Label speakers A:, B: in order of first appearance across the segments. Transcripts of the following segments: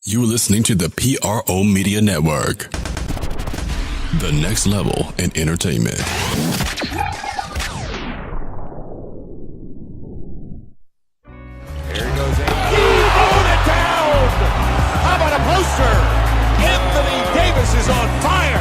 A: You're listening to the PRO Media Network, the next level in entertainment.
B: Here he goes in. Throwing it down! How about a poster? Anthony Davis is on fire!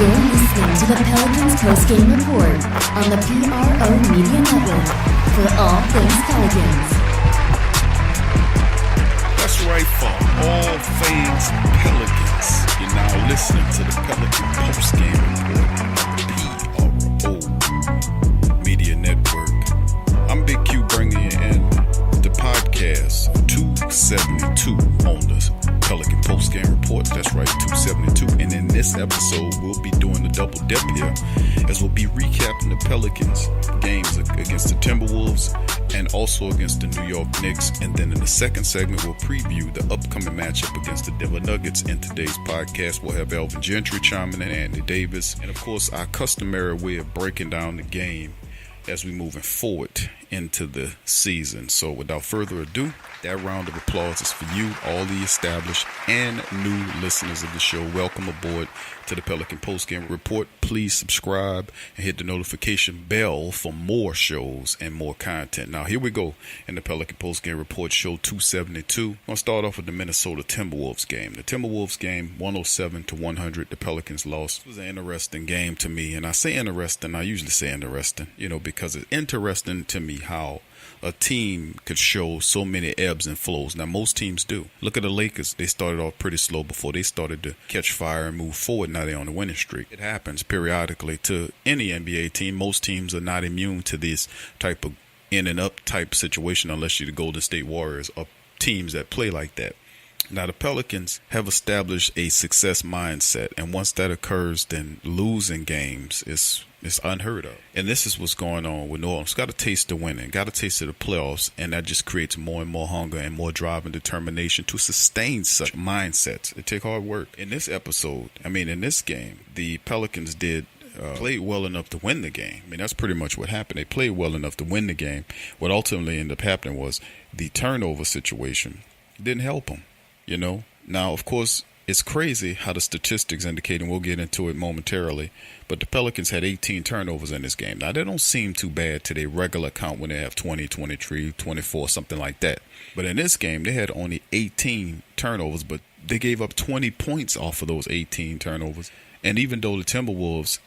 C: You're listening to the Pelicans post-game report on the PRO Media Network for all things Pelicans.
D: That's right, for all things Pelicans. You're now listening to the Pelican post-game report on the PRO Media Network. I'm Big Q bringing you in the podcast 272 on the Pelican post-game report. That's right, 272. And in this episode, we'll be doing the double dip here, as we'll be recapping the Pelicans games against the Timberwolves and also against the New York Knicks. And then in the second segment, we'll preview the upcoming matchup against the Denver Nuggets. In today's podcast, we'll have Elvin Gentry chiming in, Andy Davis, and of course, our customary way of breaking down the game as we moving forward into the season. So without further ado, that round of applause is for you, all the established and new listeners of the show. Welcome aboard to the Pelican Postgame Report. Please subscribe and hit the notification bell for more shows and more content. Now here we go in the Pelican Postgame Report, show 272. I'm going to start off with the Minnesota Timberwolves game. The Timberwolves game, 107-100. The Pelicans lost. It was an interesting game to me. And I say interesting, I usually say interesting, because it's interesting to me how a team could show so many ebbs and flows. Now, most teams do. Look at the Lakers. They started off pretty slow before they started to catch fire and move forward. Now they're on a winning streak. It happens periodically to any NBA team. Most teams are not immune to this type of in and up type situation unless you're the Golden State Warriors or teams that play like that. Now, the Pelicans have established a success mindset, and once that occurs, then losing games is unheard of. And this is what's going on with New Orleans. Got a taste of winning, got a taste of the playoffs, and that just creates more and more hunger and more drive and determination to sustain such mindsets. It takes hard work. In this game, the Pelicans played well enough to win the game. That's pretty much what happened. They played well enough to win the game. What ultimately ended up happening was the turnover situation didn't help them. Now, of course, it's crazy how the statistics indicate, and we'll get into it momentarily, but the Pelicans had 18 turnovers in this game. Now, they don't seem too bad to their regular count when they have 20, 23, 24, something like that. But in this game, they had only 18 turnovers, but they gave up 20 points off of those 18 turnovers. And even though the Timberwolves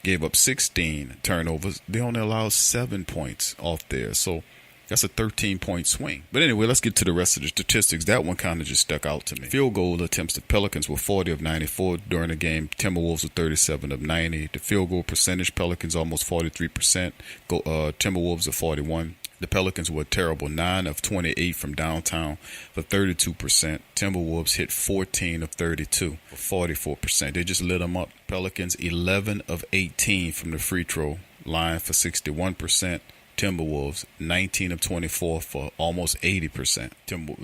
D: gave up 16 turnovers, they only allowed 7 points off there. So that's a 13-point swing. But anyway, let's get to the rest of the statistics. That one kind of just stuck out to me. Field goal attempts, the Pelicans were 40 of 94 during the game. Timberwolves were 37 of 90. The field goal percentage, Pelicans almost 43%. Timberwolves are 41. The Pelicans were terrible, 9 of 28 from downtown for 32%. Timberwolves hit 14 of 32 for 44%. They just lit them up. Pelicans 11 of 18 from the free throw line for 61%. Timberwolves 19 of 24 for almost 80%.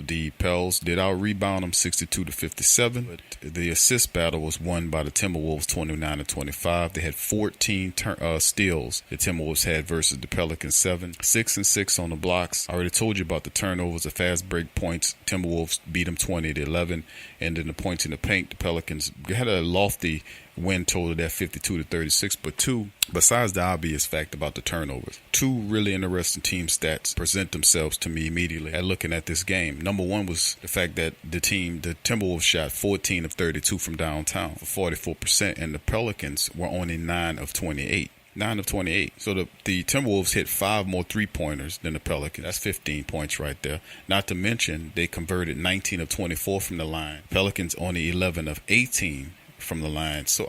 D: The Pels did out-rebound them 62-57, but the assist battle was won by the Timberwolves 29-25. They had 14 steals the Timberwolves had versus the Pelicans 7. 6 and 6 on the blocks. I already told you about the turnovers, the fast break points. Timberwolves beat them 20-11, and then the points in the paint, the Pelicans had a lofty win total at 52-36, but besides the obvious fact about the turnovers, two really interesting team stats present themselves to me immediately at looking at this game. Number one was the fact that the Timberwolves shot 14 of 32 from downtown for 44%, and the Pelicans were only 9 of 28. 9 of 28. So the Timberwolves hit 5 more three-pointers than the Pelicans. That's 15 points right there. Not to mention, they converted 19 of 24 from the line. Pelicans only 11 of 18 from the line. So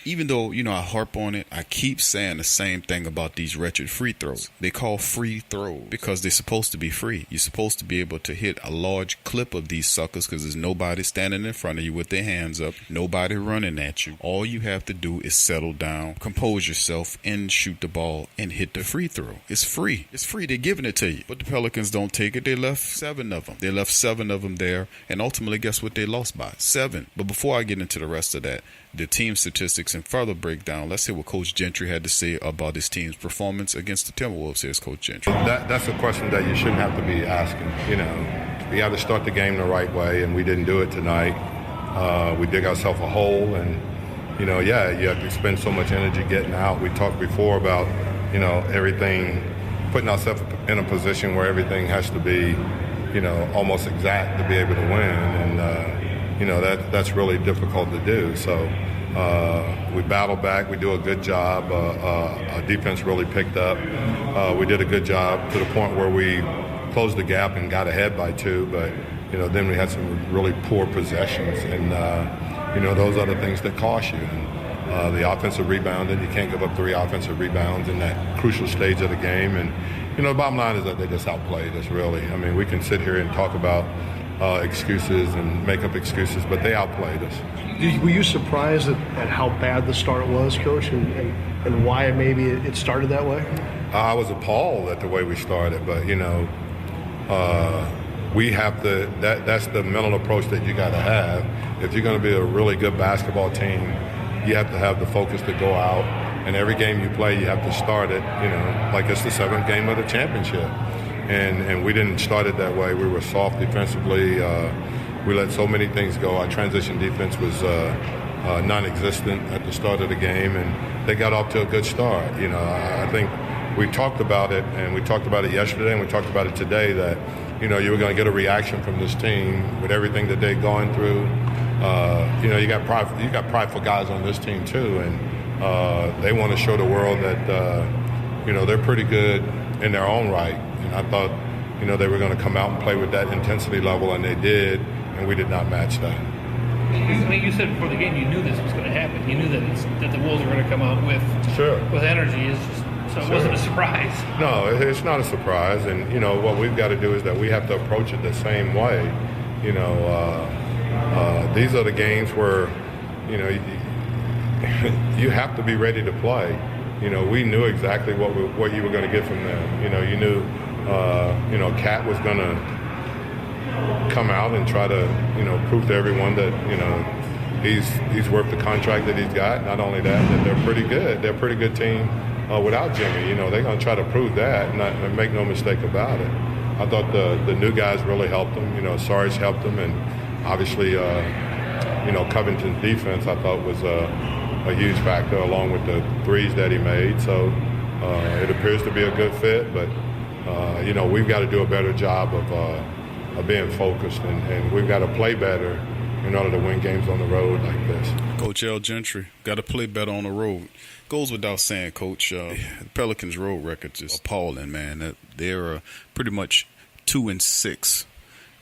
D: even though I harp on it, I keep saying the same thing about these wretched free throws. They call free throws because they're supposed to be free. You're supposed to be able to hit a large clip of these suckers because there's nobody standing in front of you with their hands up, nobody running at you. All you have to do is settle down, compose yourself, and shoot the ball and hit the free throw. It's free. It's free. They're giving it to you. But the Pelicans don't take it. They left 7 of them. They left 7 of them there, and ultimately, guess what they lost by? 7. But before I get into the rest rest of that. The team statistics and further breakdown. Let's hear what Coach Gentry had to say about his team's performance against the Timberwolves. Here's Coach Gentry.
E: That's a question that you shouldn't have to be asking. We got to start the game the right way, and we didn't do it tonight. We dig ourselves a hole, and you have to spend so much energy getting out. We talked before about everything, putting ourselves in a position where everything has to be almost exact to be able to win, and that's really difficult to do. So we battle back. We do a good job. Our defense really picked up. We did a good job to the point where we closed the gap and got ahead by 2, but then we had some really poor possessions, and those are the things that cost you. And the offensive rebounding, you can't give up 3 offensive rebounds in that crucial stage of the game. And the bottom line is that they just outplayed us, really. I mean, we can sit here and talk about excuses and make up excuses, but they outplayed us.
F: Were you surprised at how bad the start was, Coach, and why maybe it started that way?
E: I was appalled at the way we started, but we have to. That's the mental approach that you got to have. If you're going to be a really good basketball team, you have to have the focus to go out, and every game you play, you have to start it. Like it's the 7th game of the championship, and we didn't start it that way. We were soft defensively. We let so many things go. Our transition defense was non-existent at the start of the game, and they got off to a good start. I think we talked about it, and we talked about it yesterday, and we talked about it today, that you were going to get a reaction from this team with everything that they've gone through. You got prideful guys on this team too, and they want to show the world that they're pretty good in their own right. And I thought they were going to come out and play with that intensity level, and they did, and we did not match that.
G: I mean, you said before the game you knew this was going to happen. You knew that the Wolves were going to come out with energy. So it wasn't a surprise.
E: No, it's not a surprise. And, what we've got to do is that we have to approach it the same way. These are the games where, you have to be ready to play. We knew exactly what you were going to get from them. You knew, Cat was going to come out and try to, prove to everyone that, he's worth the contract that he's got. Not only that they're pretty good. They're a pretty good team. Without Jimmy, they're going to try to prove that, and make no mistake about it. I thought the new guys really helped them. Sarge helped them, and obviously, Covington's defense I thought was a huge factor, along with the threes that he made. So it appears to be a good fit, but we've got to do a better job of being focused, and we've got to play better in order to win games on the road like this.
D: Coach L. Gentry, got to play better on the road. Goes without saying, Coach, the Pelicans' road record is appalling, man. They're pretty much 2-6,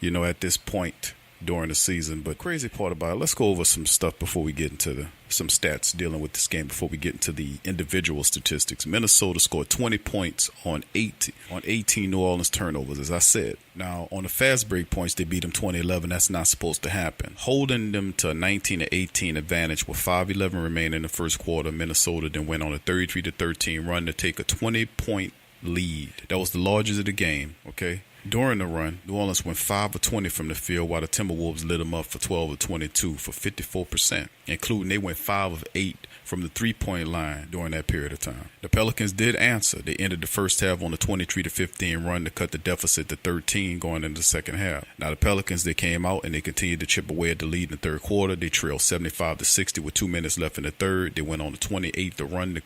D: at this point during the season. But crazy part about it, let's go over some stuff before we get into some stats dealing with this game, before we get into the individual statistics. Minnesota scored 20 points on 18 New Orleans turnovers, as I said. Now, on the fast break points, they beat them 20-11. That's not supposed to happen. Holding them to a 19-18 advantage with 5:11 remaining in the first quarter, Minnesota then went on a 33-13 run to take a 20-point lead. That was the largest of the game, okay? During the run, New Orleans went 5 of 20 from the field, while the Timberwolves lit them up for 12 of 22 for 54%, including they went 5 of 8 from the three-point line during that period of time. The Pelicans did answer. They ended the first half on a 23-15 run to cut the deficit to 13 going into the second half. Now, the Pelicans, they came out and they continued to chip away at the lead in the third quarter. They trailed 75-60 with 2 minutes left in the third. They went on a 28th run to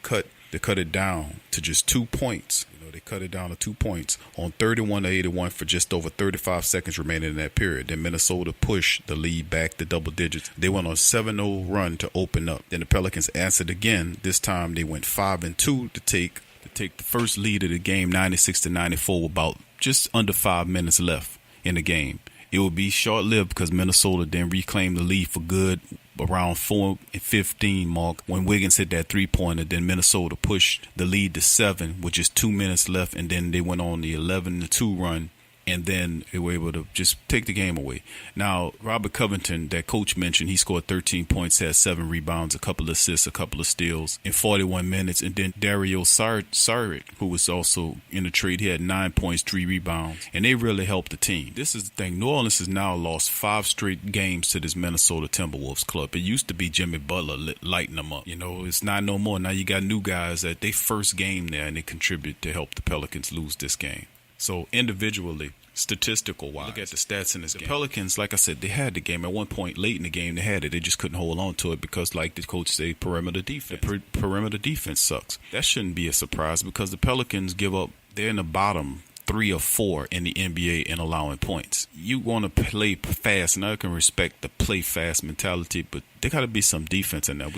D: cut it down to just 2 points. They cut it down to 2 points on 31-81 for just over 35 seconds remaining in that period. Then Minnesota pushed the lead back to double digits. They went on a 7-0 run to open up. Then the Pelicans answered again. This time they went 5-2 to take the first lead of the game, 96-94, with about just under 5 minutes left in the game. It would be short-lived because Minnesota then reclaimed the lead for good around 4:15 mark when Wiggins hit that three-pointer. Then Minnesota pushed the lead to 7 with just 2 minutes left, and then they went on the 11-2 run and then they were able to just take the game away. Now, Robert Covington, that coach mentioned, he scored 13 points, had 7 rebounds, a couple of assists, a couple of steals in 41 minutes. And then Dario Saric, who was also in the trade, he had 9 points, 3 rebounds, and they really helped the team. This is the thing. New Orleans has now lost 5 straight games to this Minnesota Timberwolves club. It used to be Jimmy Butler lighting them up. It's not no more. Now you got new guys that they first game there, and they contribute to help the Pelicans lose this game. So individually, statistical wise, look at the stats in this game. Pelicans, like I said, they had the game. At one point late in the game, they had it. They just couldn't hold on to it because, like the coach said, perimeter defense. Perimeter defense sucks. That shouldn't be a surprise because the Pelicans give up. They're in the bottom 3 or 4 in the NBA in allowing points. You want to play fast, and I can respect the play fast mentality, but there got to be some defense in there.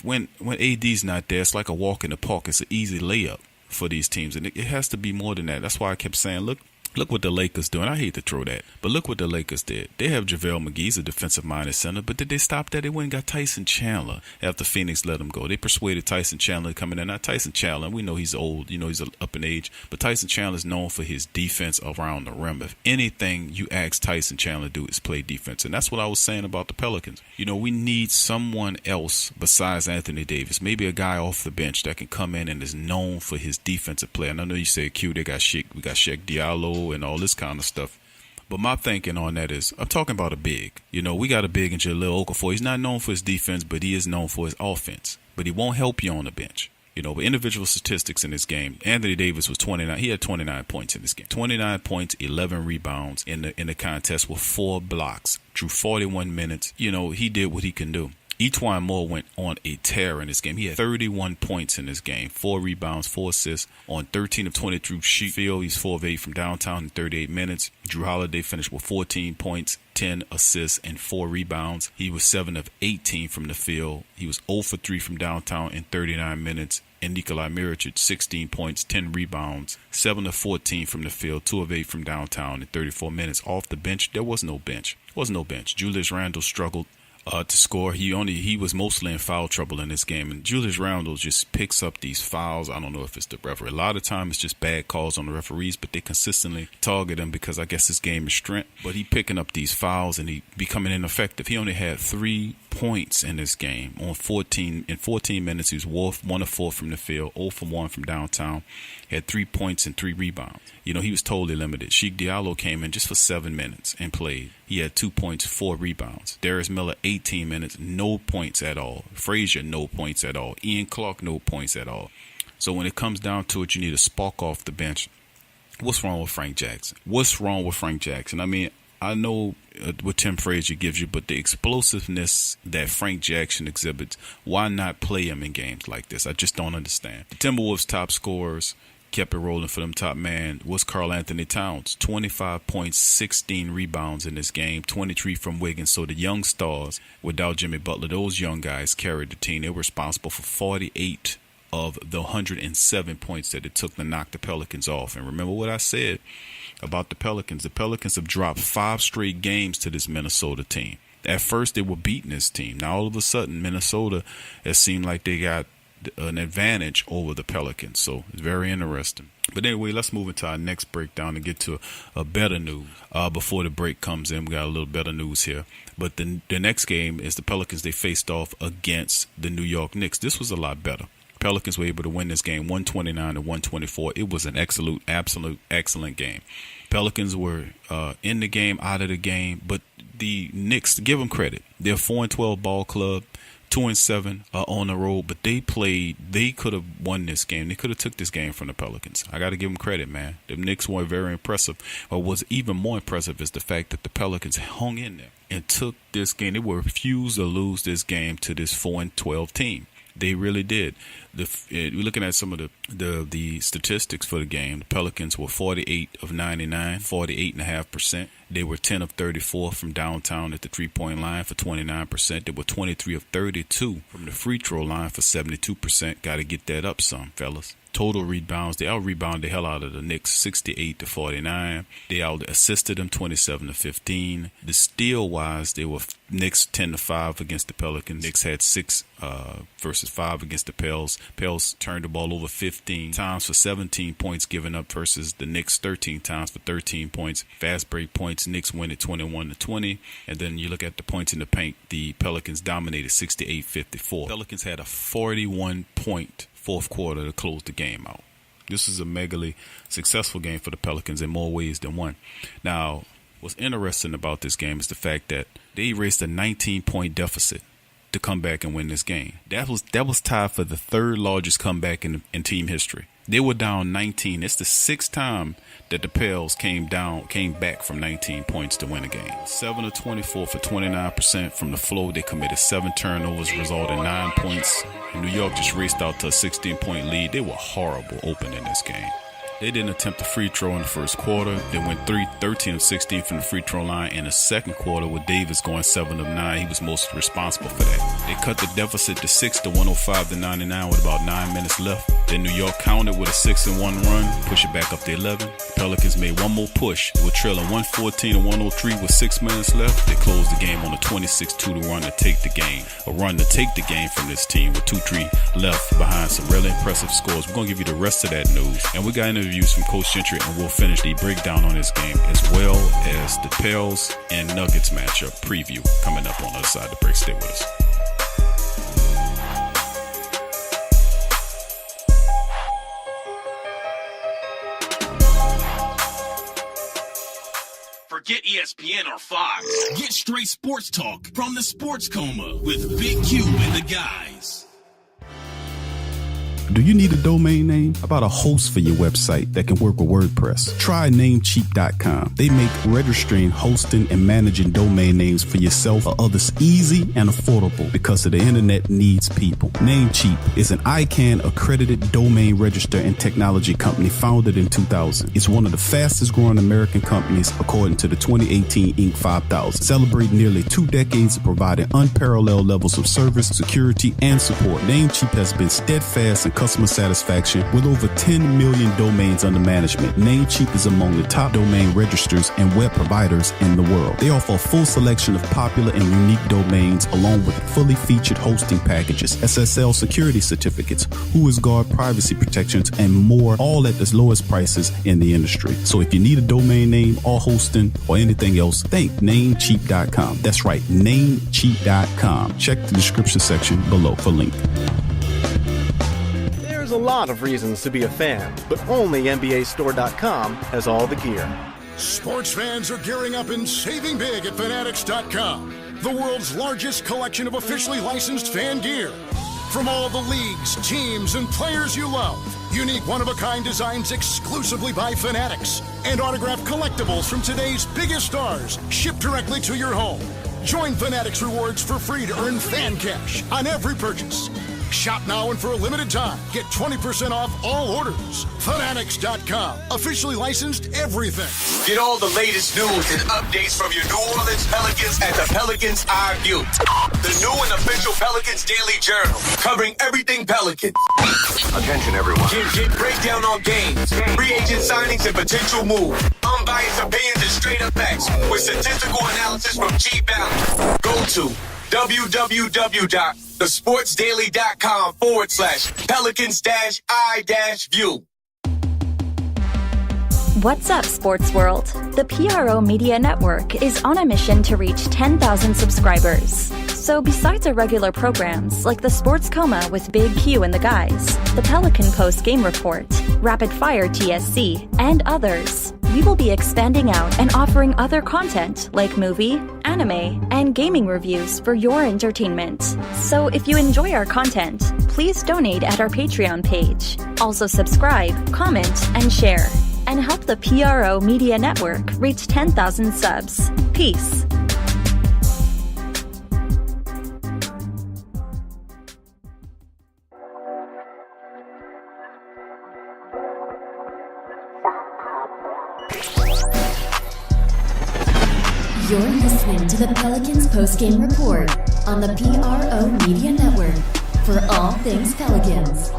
D: When AD's not there, it's like a walk in the park. It's an easy layup for these teams, and it has to be more than that. That's why I kept saying, look what the Lakers do. And I hate to throw that, but look what the Lakers did. They have JaVale McGee's a defensive-minded center, but did they stop that? They went and got Tyson Chandler after Phoenix let him go. They persuaded Tyson Chandler to come in there. Not Tyson Chandler. We know he's old. He's up in age, but Tyson Chandler is known for his defense around the rim. If anything you ask Tyson Chandler to do is play defense, and that's what I was saying about the Pelicans. We need someone else besides Anthony Davis, maybe a guy off the bench that can come in and is known for his defensive play. And I know you say, Q, they got we got Shaq Diallo and all this kind of stuff. But my thinking on that is, I'm talking about a big. We got a big in Jahlil Okafor. He's not known for his defense, but he is known for his offense. But he won't help you on the bench. But individual statistics in this game, Anthony Davis was 29. He had 29 points in this game. 29 points, 11 rebounds in the contest with 4 blocks. Through 41 minutes, he did what he can do. E'Twaun Moore went on a tear in this game. He had 31 points in this game, 4 rebounds, 4 assists on 13 of 20 through shoot field. He's 4 of 8 from downtown in 38 minutes. Drew Holiday finished with 14 points, 10 assists, and 4 rebounds. He was 7 of 18 from the field. He was 0 for 3 from downtown in 39 minutes. And Nikolai Mirotic, 16 points, 10 rebounds, 7 of 14 from the field, 2 of 8 from downtown in 34 minutes. Off the bench, there was no bench. Julius Randle struggled to score. He was mostly in foul trouble in this game, and Julius Randle just picks up these fouls. I don't know if it's the referee. A lot of times it's just bad calls on the referees, but they consistently target him because I guess his game is strength. But he picking up these fouls and he becoming ineffective. He only had 3 points in this game in 14 minutes. He was 1 of 4 from the field, 0 for 1 from downtown. He had 3 points and 3 rebounds. He was totally limited. Sheik Diallo came in just for 7 minutes and played. He had 2 points, 4 rebounds. Darius Miller, 18 minutes, no points at all. Frazier, no points at all. Ian Clark, no points at all. So when it comes down to it, you need a spark off the bench. What's wrong with Frank Jackson? I mean, I know what Tim Frazier gives you, but the explosiveness that Frank Jackson exhibits, why not play him in games like this? I just don't understand. The Timberwolves' top scorers kept it rolling for them. Top man was Karl Anthony Towns, 25 points, 16 rebounds in this game, 23 from Wiggins. So the young stars, without Jimmy Butler, those young guys carried the team. They were responsible for 48 of the 107 points that it took to knock the Pelicans off. And remember what I said about the Pelicans. The Pelicans have dropped 5 straight games to this Minnesota team. At first, they were beating this team. Now, all of a sudden, Minnesota, it seemed like they got an advantage over the Pelicans. So it's very interesting. But anyway, let's move into our next breakdown and get to a better news. Before the break comes in, we got a little better news here. But the next game is the Pelicans. They faced off against the New York Knicks. This was a lot better. Pelicans were able to win this game 129 to 124. It was an absolute excellent game. Pelicans were in the game, out of the game, but the Knicks, give them credit. They're a 4-12 ball club, 2-7 on the road, but they could have won this game. They could have took this game from the Pelicans. I got to give them credit, man. The Knicks were very impressive. But what's even more impressive is the fact that the Pelicans hung in there and took this game. They were refused to lose this game to this 4-12 team. They really did. We're looking at some of the statistics for the game. The Pelicans were 48 of 99, 48.5%. They were 10 of 34 from downtown at the three-point line for 29%. They were 23 of 32 from the free throw line for 72%. Got to get that up some, fellas. Total rebounds, they out-rebounded the hell out of the Knicks 68 to 49. They out-assisted them 27 to 15. The steal-wise, they were Knicks 10 to 5 against the Pelicans. Knicks had 6 versus 5 against the Pels. Pels turned the ball over 15 times for 17 points given up versus the Knicks 13 times for 13 points. Fast break points, Knicks win at 21 to 20. And then you look at the points in the paint, the Pelicans dominated 68-54. Pelicans had a 41-point fourth quarter to close the game out. This is a megally successful game for the Pelicans in more ways than one. Now, what's interesting about this game is the fact that they erased a 19-point deficit to come back and win this game. That was tied for the third largest comeback in team history. They were down 19. It's the sixth time that the Pels came back from 19 points to win a game. 7 of 24 for 29% from the floor. They committed 7 turnovers, resulting in 9 points. New York just raced out to a 16-point lead. They were horrible opening this game. They didn't attempt a free throw in the first quarter. They went 13 of 16 from the free throw line in the second quarter with Davis going 7 of 9. He was most responsible for that. They cut the deficit to 6 to 105 to 99 with about 9 minutes left. Then New York countered with a 6-1 run, push it back up to 11. Pelicans made one more push. They were trailing 114 to 103 with 6 minutes left. They closed the game on a 26-2 run to take the game. A run to take the game from this team with 2-3 left behind some really impressive scores. We're going to give you the rest of that news. And we got interviews from Coach Gentry, and we'll finish the breakdown on this game as well as the Pels and Nuggets matchup preview coming up on the other side of the break. Stay with us.
H: Forget ESPN or Fox. Get straight sports talk from the Sports Coma with Big Q and the guys.
I: Do you need a domain name? How about a host for your website that can work with WordPress? Try Namecheap.com. They make registering, hosting, and managing domain names for yourself or others easy and affordable because the internet needs people. Namecheap is an ICANN accredited domain register and technology company founded in 2000. It's one of the fastest growing American companies according to the 2018 Inc. 5000, celebrating nearly 2 decades of providing unparalleled levels of service, security, and support. Namecheap has been steadfast in customer satisfaction with over 10 million domains under management. Namecheap is among the top domain registers and web providers in the world. They offer a full selection of popular and unique domains along with fully featured hosting packages, SSL security certificates, WhoisGuard privacy protections, and more, all at the lowest prices in the industry. So if you need a domain name or hosting or anything else, think Namecheap.com. That's right, Namecheap.com. Check the description section below for link.
J: There's a lot of reasons to be a fan, but only NBAStore.com has all the gear.
K: Sports fans are gearing up and saving big at Fanatics.com, the world's largest collection of officially licensed fan gear. From all the leagues, teams, and players you love, unique one-of-a-kind designs exclusively by Fanatics, and autographed collectibles from today's biggest stars shipped directly to your home. Join Fanatics Rewards for free to earn fan cash on every purchase. Shop now and for a limited time, get 20% off all orders. Fanatics.com, officially licensed everything.
H: Get all the latest news and updates from your New Orleans Pelicans at the Pelicans Eye View, the new and official Pelicans Daily Journal, covering everything Pelicans. Attention, everyone. Get breakdown on games, free agent signings, and potential moves. Unbiased opinions and straight up facts with statistical analysis from G Valley. Go to www.thesportsdaily.com/Pelicans-I-View.
L: What's up, Sports World? The PRO Media Network is on a mission to reach 10,000 subscribers. So besides our regular programs like the Sports Coma with Big Q and the guys, the Pelican Post Game Report, Rapid Fire TSC, and others, we will be expanding out and offering other content like movie, anime, and gaming reviews for your entertainment. So if you enjoy our content, please donate at our Patreon page. Also subscribe, comment, and share. And help the PRO Media Network reach 10,000 subs. Peace.
C: You're listening to the Pelicans postgame report on the PRO Media Network for all things Pelicans.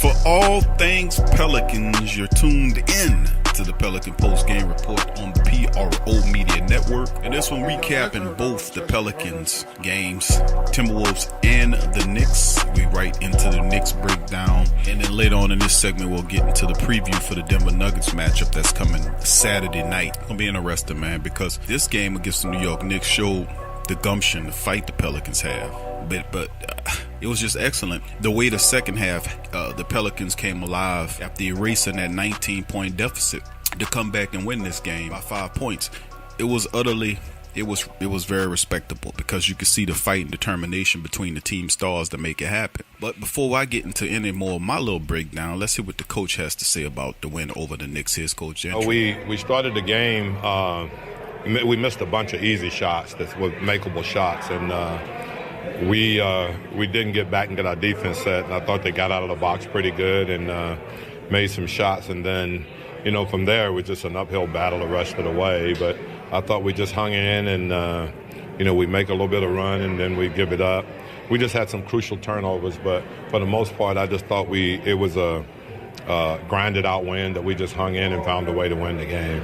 D: For all things Pelicans, you're tuned in to the Pelican postgame report on the PRO Media Network. And this one recapping both the Pelicans games, Timberwolves and the Knicks. We right into the Knicks breakdown. And then later on in this segment, we'll get into the preview for the Denver Nuggets matchup that's coming Saturday night. It's going to be interesting, man, because this game against the New York Knicks showed the gumption, the fight the Pelicans have. But it was just excellent. The way the second half, the Pelicans came alive after erasing that 19-point deficit to come back and win this game by 5 points. It was very respectable because you could see the fight and determination between the team stars to make it happen. But before I get into any more of my little breakdown, let's hear what the coach has to say about the win over the Knicks. Here's Coach Gentry.
E: We started the game. We missed a bunch of easy shots that were makeable shots, and we didn't get back and get our defense set. And I thought they got out of the box pretty good and made some shots. And then, from there, it was just an uphill battle the rest of the way. But I thought we just hung in and, we make a little bit of run and then we give it up. We just had some crucial turnovers, but for the most part, I just thought it was a grinded out win that we just hung in and found a way to win the game.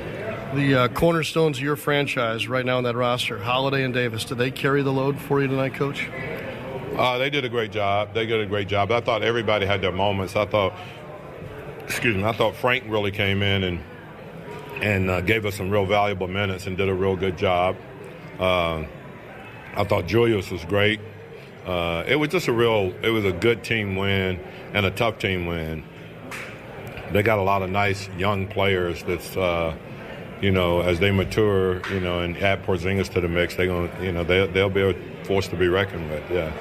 F: The cornerstones of your franchise right now on that roster, Holiday and Davis, do they carry the load for you tonight, Coach?
E: They did a great job. I thought everybody had their moments. I thought Frank really came in and gave us some real valuable minutes and did a real good job. I thought Julius was great. It was just it was a good team win and a tough team win. They got a lot of nice young players that's as they mature, and add Porzingis to the mix, they'll be a force to be reckoned with. Yeah.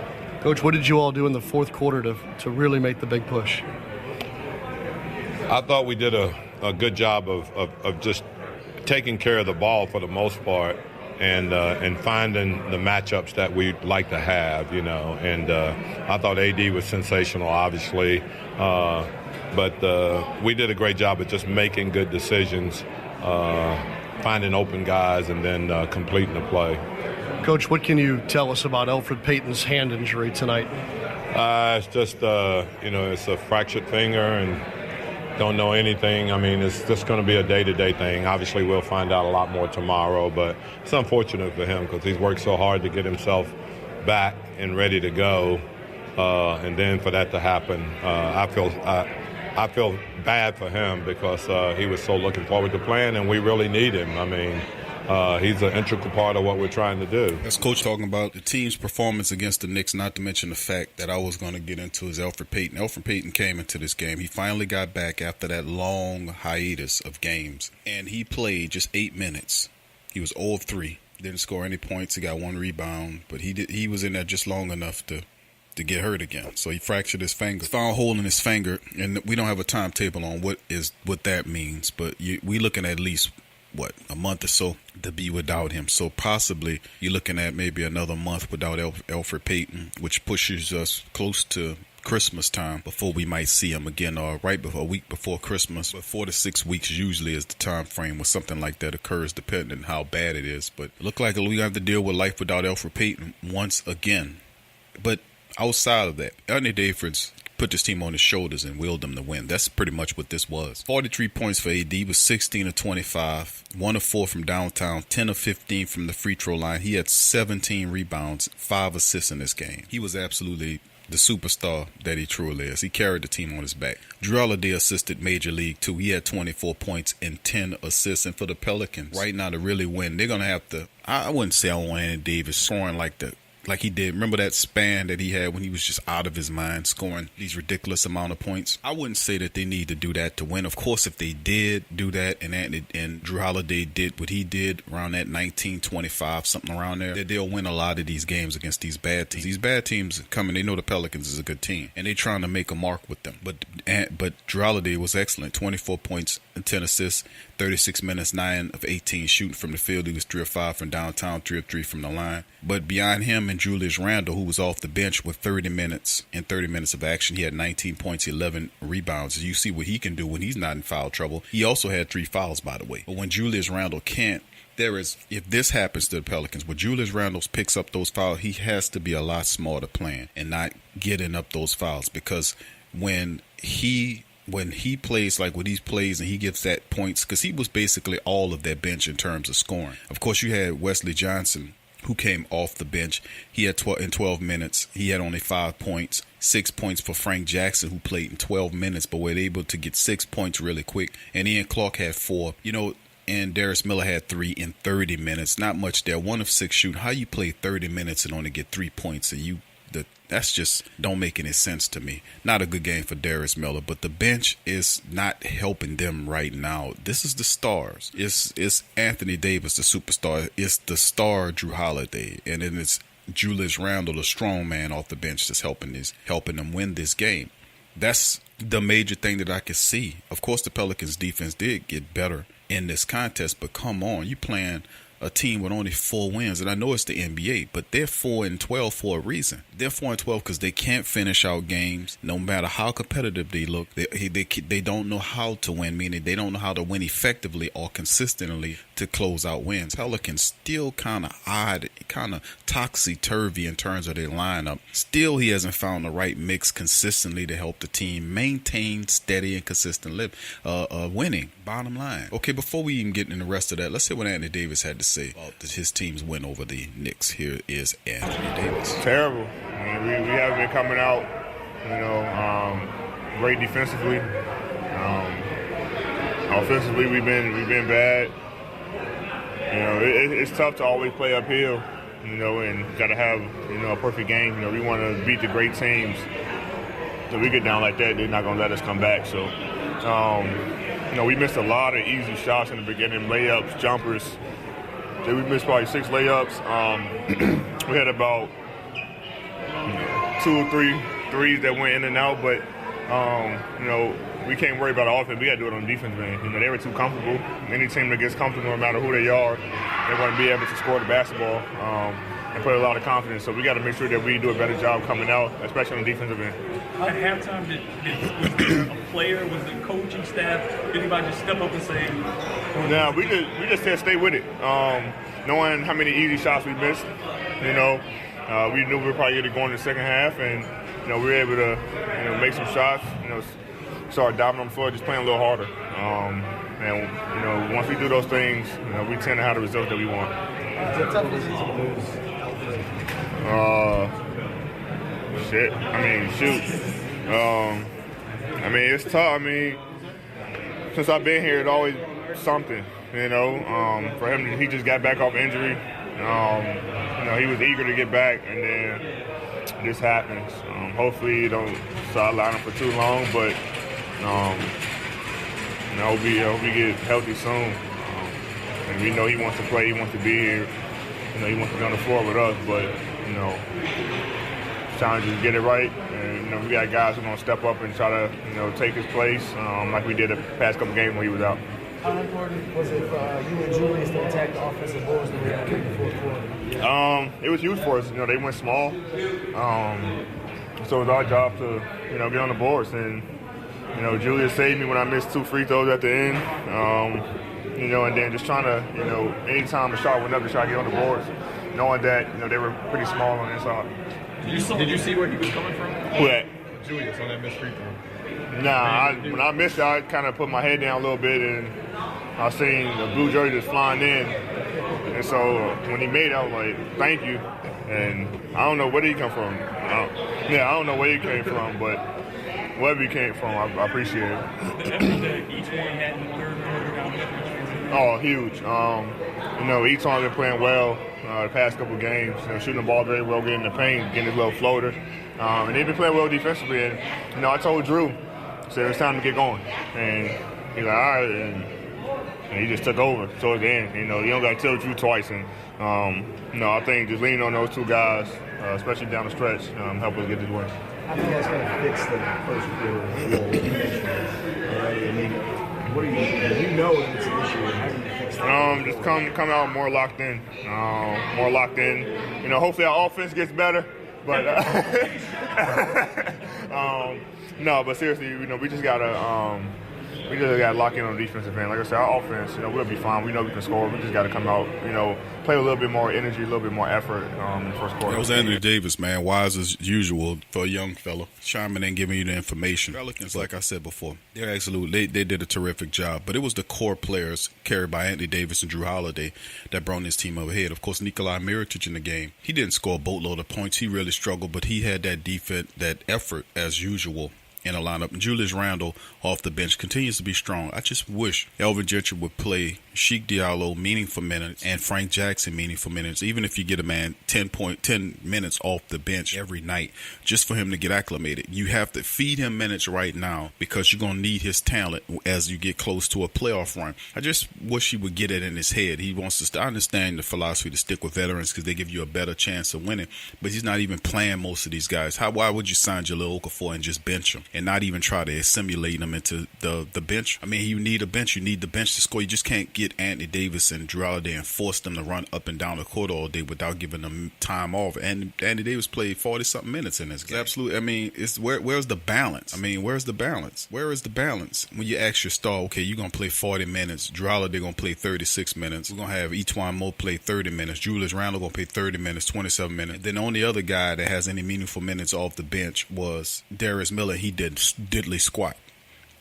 F: Coach, what did you all do in the fourth quarter to really make the big push?
E: I thought we did a good job of just taking care of the ball for the most part, and finding the matchups that we'd like to have, And I thought AD was sensational, obviously, but we did a great job of just making good decisions. Finding open guys and then completing the play.
F: Coach, what can you tell us about Elfrid Payton's hand injury tonight?
E: It's just, it's a fractured finger and don't know anything. I mean, it's just going to be a day-to-day thing. Obviously, we'll find out a lot more tomorrow, but it's unfortunate for him because he's worked so hard to get himself back and ready to go. And then for that to happen, I feel bad for him because he was so looking forward to playing, and we really need him. I mean, he's an integral part of what we're trying to do.
D: That's Coach talking about the team's performance against the Knicks, not to mention the fact that I was going to get into is Elfrid Payton. Elfrid Payton came into this game. He finally got back after that long hiatus of games, and he played just 8 minutes. He was 0 of 3. Didn't score any points. He got 1 rebound, but he was in there just long enough to get hurt again. So he fractured his finger, found a hole in his finger, and we don't have a timetable on what that means, but we looking at least, a month or so to be without him. So possibly you're looking at maybe another month without Elfrid Payton, which pushes us close to Christmas time before we might see him again, or a week before Christmas. But 4 to 6 weeks usually is the time frame where something like that occurs, depending on how bad it is. But it looked like we have to deal with life without Elfrid Payton once again. But outside of that, Anthony Davis put this team on his shoulders and willed them to win. That's pretty much what this was. 43 points for AD, was 16 of 25, 1 of 4 from downtown, 10 of 15 from the free throw line. He had 17 rebounds, 5 assists in this game. He was absolutely the superstar that he truly is. He carried the team on his back. Drew Holiday assisted Major League too. He had 24 points and 10 assists. And for the Pelicans, right now to really win, they're going to have to, I wouldn't say I want Anthony Davis scoring like he did. Remember that span that he had when he was just out of his mind, scoring these ridiculous amount of points? I wouldn't say that they need to do that to win. Of course, if they did do that and Drew Holiday did what he did around that 19-25, something around there, that they'll win a lot of these games against these bad teams. These bad teams coming, they know the Pelicans is a good team, and they're trying to make a mark with them. But Drew Holiday was excellent. 24 points and 10 assists, 36 minutes, 9 of 18 shooting from the field. He was 3 of 5 from downtown, 3 of 3 from the line. But beyond him and Julius Randle, who was off the bench with 30 minutes of action, he had 19 points, 11 rebounds. You see what he can do when he's not in foul trouble. He also had 3 fouls, by the way. But when Julius Randle can't if this happens to the Pelicans, when Julius Randle picks up those fouls, he has to be a lot smarter playing and not getting up those fouls, because when he plays like what he plays and he gives that points, because he was basically all of their bench in terms of scoring. Of course, you had Wesley Johnson, who came off the bench. He had 12 minutes. He had only 5 points, 6 points for Frank Jackson, who played in 12 minutes, but were able to get 6 points really quick. And Ian Clark had 4. And Darius Miller had 3 in 30 minutes. Not much there. 1 of 6 shooting. How you play 30 minutes and only get 3 points? And that's just don't make any sense to me. Not a good game for Darius Miller, but the bench is not helping them right now. This is the stars. It's Anthony Davis, the superstar. It's the star Drew Holiday, and then it's Julius Randle, the strong man off the bench, that's helping them win this game. That's the major thing that I can see. Of course, the Pelicans defense did get better in this contest, but come on, you playing a team with only 4 wins, and I know it's the NBA, but they're 4-12 for a reason. They're 4-12 because they can't finish out games, no matter how competitive they look. They don't know how to win, meaning they don't know how to win effectively or consistently to close out wins. Pelicans still kind of odd, kind of topsy-turvy in terms of their lineup. Still, he hasn't found the right mix consistently to help the team maintain steady and consistent winning. Bottom line. Okay, before we even get into the rest of that, let's hear what Anthony Davis had to say about his team's win over the Knicks. Here is Anthony Davis.
M: Terrible. I mean, we haven't been coming out, great defensively. Offensively, we've been bad. It's tough to always play uphill, and got to have a perfect game. We want to beat the great teams. So we get down like that, they're not going to let us come back. So, we missed a lot of easy shots in the beginning, layups, jumpers. We missed probably 6 layups. We had about 2 or 3 threes that went in and out, but we can't worry about the offense. We got to do it on defense, man. They were too comfortable. Any team that gets comfortable, no matter who they are, they're going to be able to score the basketball and put a lot of confidence. So we got to make sure that we do a better job coming out, especially on the defensive end.
N: At halftime, was there a player, was the coaching staff, did anybody just step up and say?
M: No, we just said stay with it. Knowing how many easy shots we missed, we knew we were probably going to go in the second half, and we were able to make some shots. Start diving on the floor, just playing a little harder. And once we do those things, we tend to have the results that we want.
O: It's a tough decision to lose.
M: Shit. Shoot. It's tough. Since I've been here, it's always something. For him, he just got back off injury. He was eager to get back, and then this happens. Hopefully, you don't sideline him for too long, but I hope he get healthy soon. And we know he wants to play, he wants to be here. He wants to be on the floor with us, but trying to just get it right. And we got guys who are going to step up and try to take his place, like we did the past couple games when he was out.
O: How important was it for you and Julius to attack the offensive boards that we had in the fourth quarter?
M: It was huge for us. They went small, so it was our job to get on the boards. And Julius saved me when I missed 2 free throws at the end. And then just trying to anytime the shot went up, to try to get on the boards, knowing that they were pretty small on the inside.
N: Did you see where he was coming from?
M: Who that?
N: Julius on that missed free throw.
M: Nah, when I missed it, I kind of put my head down a little bit, and I seen the blue jersey just flying in. And so when he made it, I was like, thank you. And I don't know where he come from. I don't know where he came from, but wherever he came from, I appreciate it.
N: The effort that each one had in the third quarter down there.
M: Oh, huge. Each one been playing well the past couple games. Shooting the ball very well, getting in the paint, getting his little floater. And they've been playing well defensively. And, I told Drew, I said, it's time to get going. And he's like, all right. And he just took over towards the end. You don't got to tell Drew twice. And, I think just leaning on those 2 guys, especially down the stretch, help us get this win.
O: How do you guys kind of fix the first quarter? What do you know that it's an issue? How do you fix that?
M: Just come out more locked in. Hopefully our offense gets better. But no, but seriously, we just gotta we just got to lock in on the defensive end. Like I said, our offense, we'll be fine. We know we can score. We just got to come out, play a little bit more energy, a little bit more effort in the first quarter.
I: That was Anthony Davis, man. Wise as usual for a young fella. Chiming in, giving you the information. Pelicans, like I said before, they did a terrific job. But it was the core players carried by Anthony Davis and Drew Holiday that brought this team over ahead. Of course, Nikolai Mirotic in the game. He didn't score a boatload of points. He really struggled, but he had that defense, that effort as usual in a lineup. And Julius Randle off the bench continues to be strong. I just wish Elvin Gentry would play Sheik Diallo meaningful minutes and Frank Jackson meaningful minutes, even if you get a man 10 minutes off the bench every night just for him to get acclimated. You have to feed him minutes right now because you're going to need his talent as you get close to a playoff run. I just wish he would get it in his head. He wants to I understand the philosophy to stick with veterans because they give you a better chance of winning, but he's not even playing most of these guys. Why would you sign Jahlil Okafor and just bench him and not even try to assimilate him into the bench? I mean, you need a bench. You need the bench to score. You just can't get Anthony Davis and Drew Holiday and force them to run up and down the court all day without giving them time off. And Anthony Davis played 40-something minutes in this game. Absolutely. I mean, where's the balance? Where's the balance? Where is the balance? When you ask your star, okay, you're going to play 40 minutes. Drew Holiday going to play 36 minutes. We're going to have Etuan Moore play 30 minutes. Julius Randle going to play 30 minutes, 27 minutes. Then the only other guy that has any meaningful minutes off the bench was Darius Miller. He did diddly squat.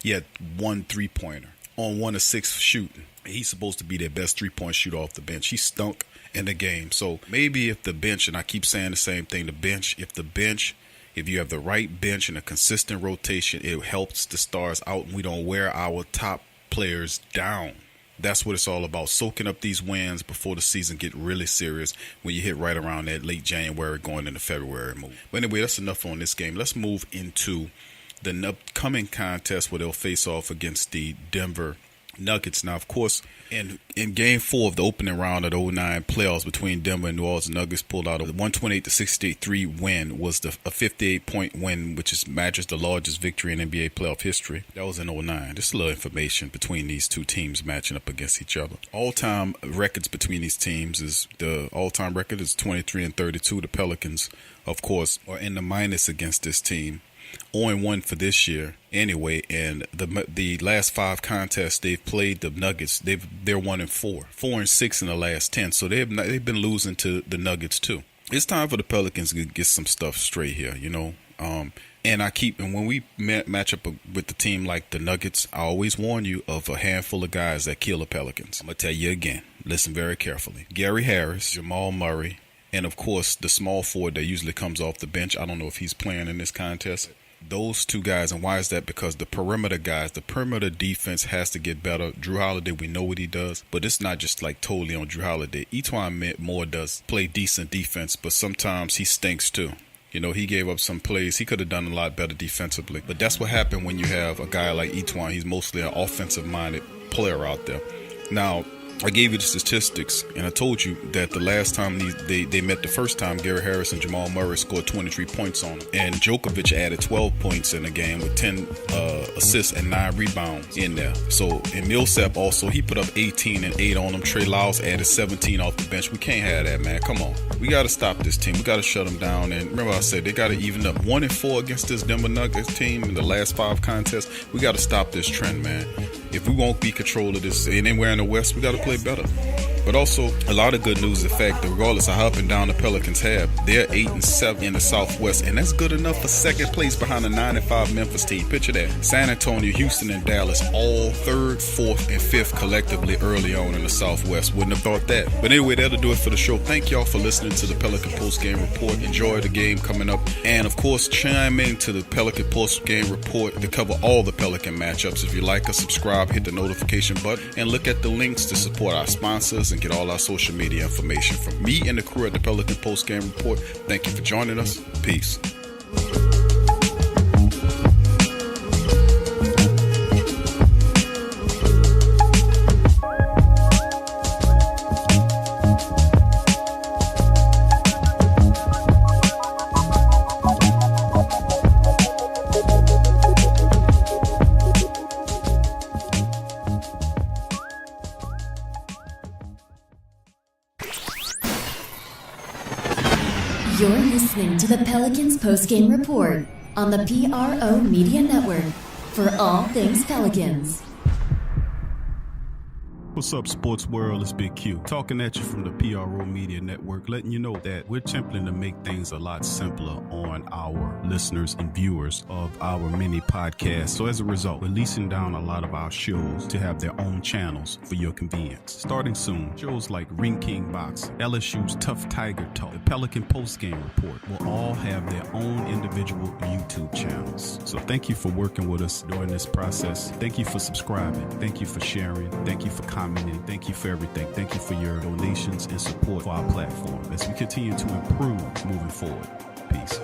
I: He had 1 3-pointer on 1 of 6 shooting. He's supposed to be their best 3-point shooter off the bench. He stunk in the game. So maybe if the bench, and I keep saying the same thing, if you have the right bench and a consistent rotation, it helps the stars out and we don't wear our top players down. That's what it's all about, soaking up these wins before the season get really serious when you hit right around that late January going into February move. But anyway, that's enough on this game. Let's move into the upcoming contest where they'll face off against the Denver Nuggets. Now, of course, in Game 4 of the opening round of the 2009 playoffs between Denver and New Orleans, the Nuggets pulled out a 128-63 win. Was a 58-point win, which matches the largest victory in NBA playoff history. That was in 2009. Just a little information between these two teams matching up against each other. All-time records between these teams is the all-time record is 23-32. The Pelicans, of course, are in the minus against this team. 0-1 for this year anyway, and the last 5 contests they've played the Nuggets, they're 1-4, 4-6 in the last 10. So they've been losing to the Nuggets too. It's time for the Pelicans to get some stuff straight here, And when we match up with the team like the Nuggets, I always warn you of a handful of guys that kill the Pelicans. I'm gonna tell you again. Listen very carefully. Gary Harris, Jamal Murray, and of course the small forward that usually comes off the bench. I don't know if he's playing in this contest. Those 2 guys, and why is that? Because the perimeter guys, the perimeter defense has to get better. Drew Holiday, we know what he does, but it's not just like totally on Drew Holiday. Etuan Moore does play decent defense, but sometimes he stinks too. He gave up some plays. He could have done a lot better defensively, but that's what happened when you have a guy like Etuan. He's mostly an offensive-minded player out there. Now, I gave you the statistics, and I told you that the last time they met the first time, Gary Harris and Jamal Murray scored 23 points on them. And Djokovic added 12 points in the game with 10 assists and 9 rebounds in there. So, and Millsap also, he put up 18 and 8 on them. Trey Lyles added 17 off the bench. We can't have that, man. Come on. We got to stop this team. We got to shut them down. And remember I said, they got to even up 1-4 against this Denver Nuggets team in the last 5 contests. We got to stop this trend, man. If we won't be control of this and anywhere in the West, we got to play better. But also, a lot of good news is the fact that regardless of how up and down the Pelicans have, they're 8-7 in the Southwest, and that's good enough for second place behind the 9-5 Memphis team. Picture that. San Antonio, Houston, and Dallas all 3rd, 4th, and 5th collectively early on in the Southwest. Wouldn't have thought that. But anyway, that'll do it for the show. Thank y'all for listening to the Pelican Post Game Report. Enjoy the game coming up. And of course, chime in to the Pelican Post Game Report to cover all the Pelican matchups. If you like us, subscribe, hit the notification button, and look at the links to support our sponsors and get all our social media information. From me and the crew at the Pelican Post Game Report, thank you for joining us. Peace.
C: You're listening to the Pelicans post-game report on the PRO Media Network for all things Pelicans.
I: What's up, sports world? It's Big Q. Talking at you from the PRO Media Network, letting you know that we're attempting to make things a lot simpler on our listeners and viewers of our mini podcasts. So as a result, we're leasing down a lot of our shows to have their own channels for your convenience. Starting soon, shows like Ring King Box, LSU's Tough Tiger Talk, the Pelican Postgame Report will all have their own individual YouTube channels. So thank you for working with us during this process. Thank you for subscribing. Thank you for sharing. Thank you for commenting. Thank you for everything. Thank you for your donations and support for our platform as we continue to improve moving forward. Peace.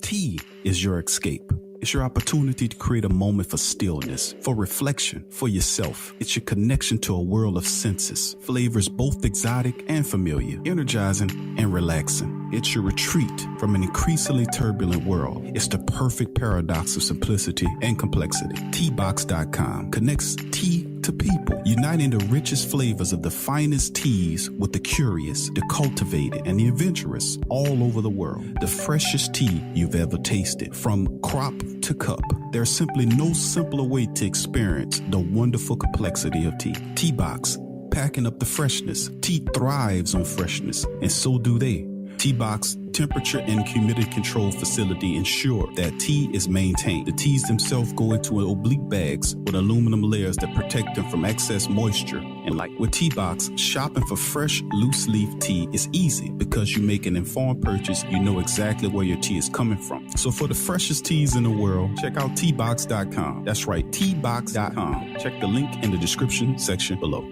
I: Tea is your escape. It's your opportunity to create a moment for stillness, for reflection, for yourself. It's your connection to a world of senses, flavors both exotic and familiar, energizing and relaxing. It's your retreat from an increasingly turbulent world. It's the perfect paradox of simplicity and complexity. Teabox.com connects tea to people, uniting the richest flavors of the finest teas with the curious, the cultivated, and the adventurous all over the world. The freshest tea you've ever tasted, from crop to cup. There's simply no simpler way to experience the wonderful complexity of tea. Teabox, packing up the freshness. Tea thrives on freshness, and so do they. Teabox temperature and humidity control facility ensure that tea is maintained. The teas themselves go into oblique bags with aluminum layers that protect them from excess moisture and light. With Teabox, shopping for fresh, loose leaf tea is easy because you make an informed purchase. You know exactly where your tea is coming from. So for the freshest teas in the world, check out Teabox.com. That's right, Teabox.com. Check the link in the description section below.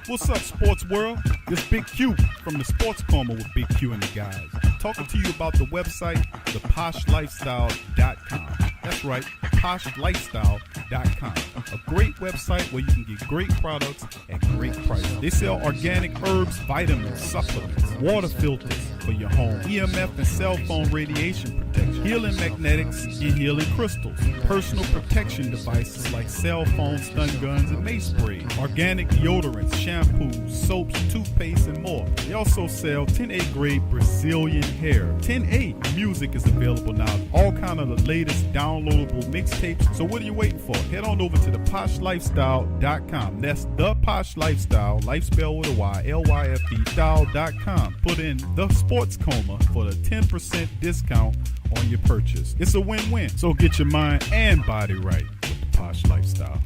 P: What's up, sports world? This Big Q from the Sports Coma with Big Q and the guys. Talking to you about the website, theposhlifestyle.com. That's right, poshlifestyle.com. A great website where you can get great products at great prices. They sell organic herbs, vitamins, supplements, water filters for your home, EMF and cell phone radiation protection, healing magnetics and healing crystals, personal protection devices like cell phones, stun guns, and mace sprays, organic deodorants, shampoos, soaps, toothpaste, and more. They also sell 10A grade Brazilian hair. 10A music is available now. All kind of the latest downloadable mixtapes. So what are you waiting for? Head on over to theposhlifestyle.com. That's the Posh Lifestyle, life spelled with a Y, LYFE, style.com. Put in the Sports Coma for the 10% discount on your purchase. It's a win-win. So get your mind and body right with the Posh Lifestyle.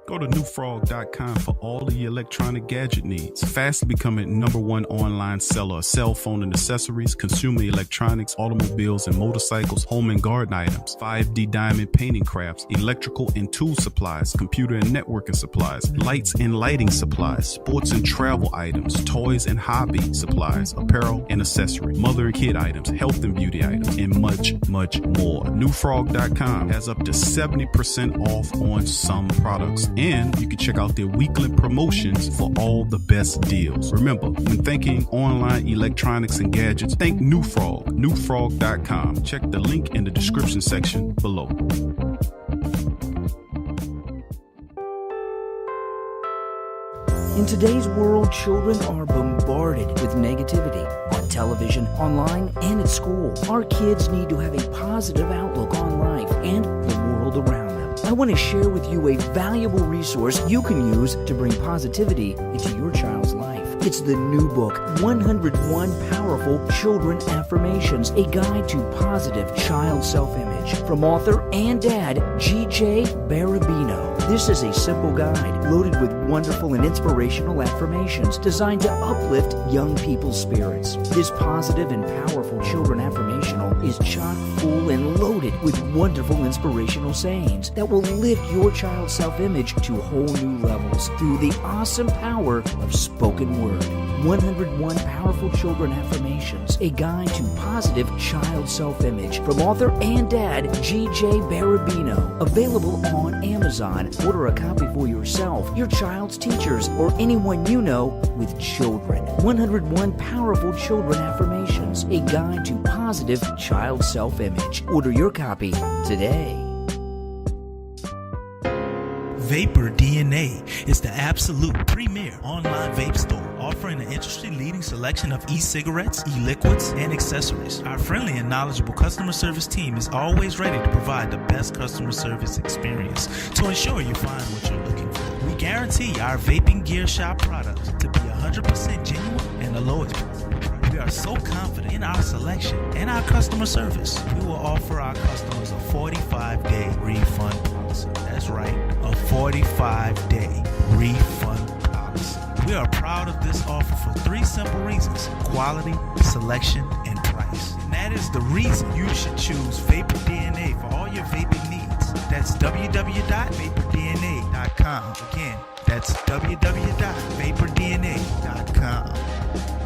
I: Go to newfrog.com for all of your electronic gadget needs. Fast becoming #1 online seller of cell phone and accessories, consumer electronics, automobiles and motorcycles, home and garden items, 5D diamond painting crafts, electrical and tool supplies, computer and networking supplies, lights and lighting supplies, sports and travel items, toys and hobby supplies, apparel and accessory, mother and kid items, health and beauty items, and much, much more. Newfrog.com has up to 70% off on some products. And you can check out their weekly promotions for all the best deals. Remember, when thinking online electronics and gadgets, think New Frog, newfrog.com. Check the link in the description section below.
Q: In today's world, children are bombarded with negativity on television, online, and at school. Our kids need to have a positive outlook on life and the world around them. I want to share with you a valuable resource you can use to bring positivity into your child's life. It's the new book, 101 Powerful Children Affirmations, a guide to positive child self-image, from author and dad, G.J. Barabino. This is a simple guide loaded with wonderful and inspirational affirmations designed to uplift young people's spirits. This positive and powerful children affirmational is chock full and loaded with wonderful inspirational sayings that will lift your child's self-image to whole new levels through the awesome power of spoken word. 101 Powerful Children Affirmations, a guide to positive child self-image, from author and dad, G.J. Barabino. Available on Amazon. Order a copy for yourself, your child's teachers, or anyone you know with children. 101 Powerful Children Affirmations, a guide to positive child self-image. Order your copy today.
R: Vapor DNA is the absolute premier online vape store, offering an industry-leading selection of e-cigarettes, e-liquids, and accessories. Our friendly and knowledgeable customer service team is always ready to provide the best customer service experience to ensure you find what you're looking for. We guarantee our vaping gear shop products to be 100% genuine and the lowest price. We are so confident in our selection and our customer service. We will offer our customers a 45-day refund policy. That's right, a 45-day refund policy. We are proud of this offer for 3 simple reasons: quality, selection, and price. And that is the reason you should choose Vapor DNA for all your vaping needs. That's www.vapordna.com. Again, that's www.vapordna.com.